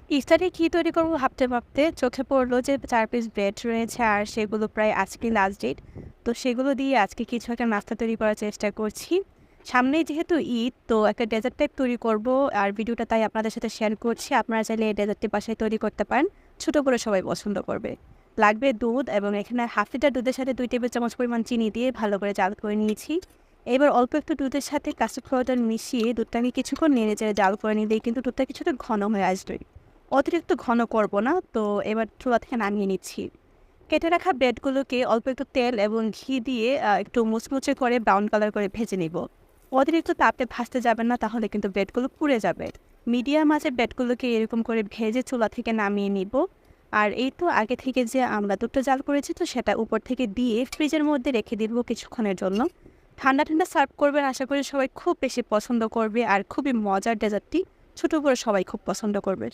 ইফতারে কি তৈরি করব ভাবতে চোখে পড়লো যে ৪ পিস ব্রেড রয়েছে আর সেগুলো প্রায় আজকে লাস্ট ডেট। তো সেগুলো দিয়ে আজকে কিছু একটা নাস্তা তৈরি করার চেষ্টা করছি। সামনেই যেহেতু ঈদ তো একটা ডেজার্ট টাইপ তৈরি করব আর ভিডিওটা তাই আপনাদের সাথে শেয়ার করছি। আপনারা চাইলে এই ডেজার্টটি বাসায় তৈরি করতে পারেন। ছোট করে সবাই পছন্দ করবে। লাগবে দুধ এবং এখানে 1/2 লিটার দুধের সাথে 2 টেবিল চামচ পরিমাণ চিনি দিয়ে ভালো করে জাল করে নিয়েছি। এবার অল্প একটু দুধের সাথে কাস্টার্ড পাউডার মিশিয়ে দুধটাকে কিছুক্ষণ নেড়েচেড়ে জাল করে নিলেই কিন্তু দুধটা কিছুটা ঘন হয়ে আসবে। অতিরিক্ত ঘন করব না। তো এবার চুলা থেকে নামিয়ে নিচ্ছি। কেটে রাখা ব্রেডগুলোকে অল্প একটু তেল এবং ঘি দিয়ে একটু মুচমুচে করে ব্রাউন কালার করে ভেজে নিব। অতিরিক্ত তাপে ভাজতে যাবেন না, তাহলে কিন্তু ব্রেডগুলো পুড়ে যাবে। মিডিয়াম আঁচে ব্রেডগুলোকে এরকম করে ভেজে চুলা থেকে নামিয়ে নিব। আর এই তো আগে থেকে যে আমরা দুধটা জাল করেছি তো সেটা উপর থেকে দিয়ে ফ্রিজের মধ্যে রেখে দিব কিছুক্ষণের জন্য। ঠান্ডা ঠান্ডা সার্ভ করবেন, আশা করি সবাই খুব বেশি পছন্দ করবে আর খুবই মজার ডেজার্টটি ছোট বড় সবাই খুব পছন্দ করবে।